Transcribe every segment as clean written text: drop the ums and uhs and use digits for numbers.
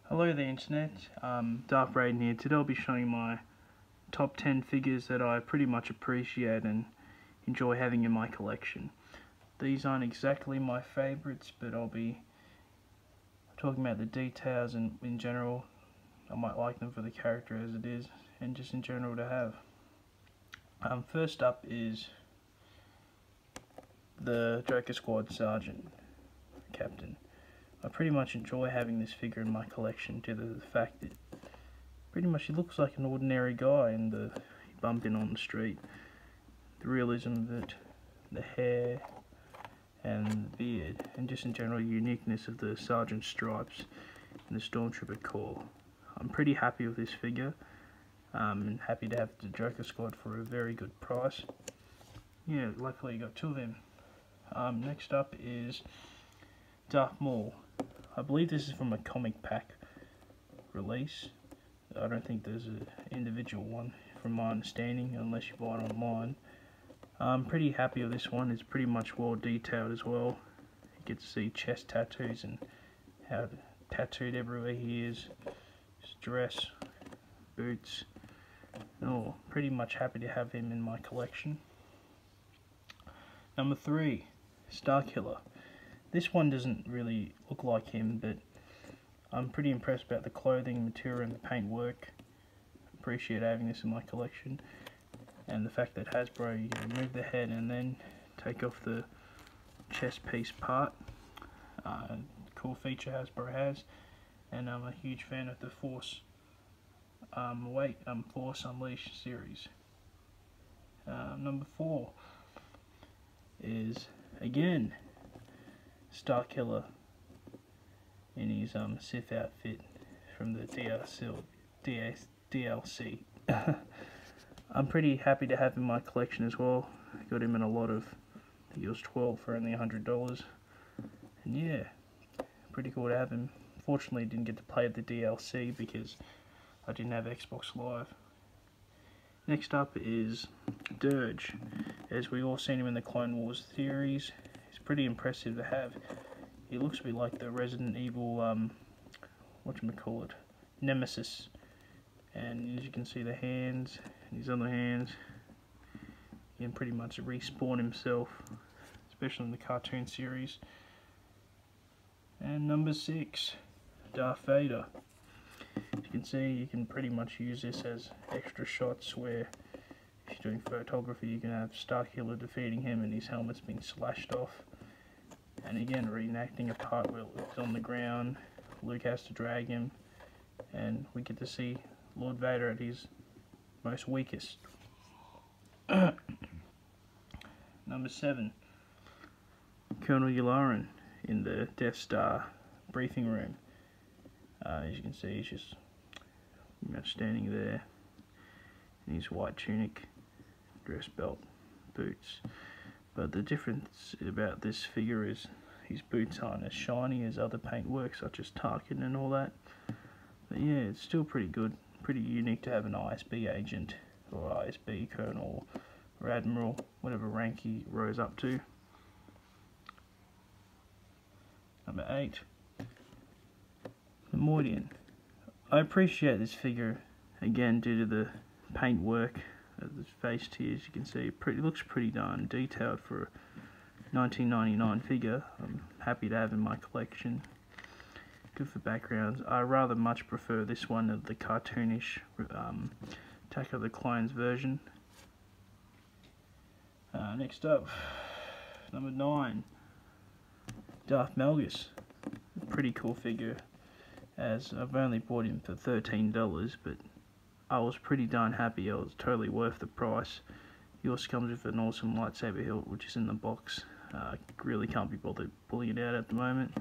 Hello the internet, Darth Raiden here. Today I'll be showing my top 10 figures that I pretty much appreciate and enjoy having in my collection. These aren't exactly my favourites, but I'll be talking about the details and in general. I might like them for the character as it is and just in general to have. First up is the Joker Squad Sergeant Captain. I pretty much enjoy having this figure in my collection due to the fact that pretty much he looks like an ordinary guy and you bump in on the street. The realism of it, the hair and the beard, and just in general uniqueness of the Sergeant stripes and the Stormtrooper core. I'm pretty happy with this figure and happy to have the Joker Squad for a very good price. Yeah, luckily you got two of them. Next up is Darth Maul. I believe this is from a comic pack release. I don't think there's an individual one from my understanding unless you buy it online. I'm pretty happy with this one. It's pretty much well detailed as well. You get to see chest tattoos and how tattooed everywhere he is. His dress, boots. Oh, pretty much happy to have him in my collection. Number 3, Starkiller. This one doesn't really look like him, but I'm pretty impressed about the clothing, material and the paint work. Appreciate having this in my collection. And the fact that Hasbro, you can remove the head and then take off the chest piece part. Cool feature Hasbro has. And I'm a huge fan of the Force Force Unleashed series. Number 4 is, again, Starkiller in his Sith outfit from the DLC. I'm pretty happy to have him in my collection as well. I got him in a lot of, I think it was 12 for only $100. And yeah, pretty cool to have him. Fortunately, didn't get to play the DLC because I didn't have Xbox Live. Next up is Dirge. As we all seen him in the Clone Wars series, he's pretty impressive to have. He looks a bit like the Resident Evil, whatchamacallit, Nemesis. And as you can see, the hands, and his other hands, he can pretty much respawn himself, especially in the cartoon series. And number 6, Darth Vader. As you can see, you can pretty much use this as extra shots where if you're doing photography you can have Starkiller defeating him and his helmet's being slashed off. And again, reenacting a part where Luke's on the ground, Luke has to drag him, and we get to see Lord Vader at his most weakest. Number 7, Colonel Yularen in the Death Star briefing room. As you can see, he's just standing there in his white tunic, dress belt, boots. But the difference about this figure is his boots aren't as shiny as other paintwork such as Tarkin and all that. But yeah, it's still pretty good, pretty unique to have an ISB agent or ISB colonel or admiral, whatever rank he rose up to. Number 8, the Mordian. I appreciate this figure again due to the paintwork of his face here. As you can see, it looks pretty darn detailed for a 1999 figure. I'm happy to have in my collection. Good for backgrounds. I rather much prefer this one of the cartoonish Attack of the Clones version. Next up, number 9, Darth Malgus. Pretty cool figure, as I've only bought him for $13, but I was pretty darn happy. It was totally worth the price. He also comes with an awesome lightsaber hilt, which is in the box. Really can't be bothered pulling it out at the moment.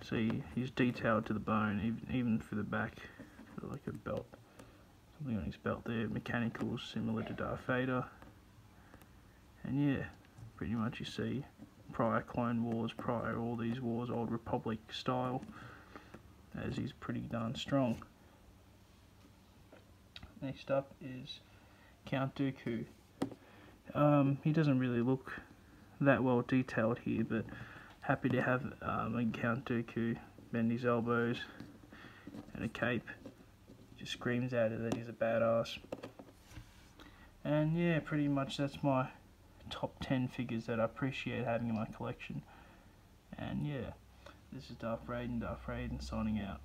See, he's detailed to the bone, even for the back, like a belt. Something on his belt there, mechanicals similar to Darth Vader. And yeah, pretty much you see prior Clone Wars, prior all these wars, Old Republic style, as he's pretty darn strong. Next up is Count Dooku. He doesn't really look that well detailed here, but happy to have Count Dooku bend his elbows and a cape. Just screams out that he's a badass. And yeah, pretty much that's my top 10 figures that I appreciate having in my collection. And yeah, this is Darth Raiden signing out.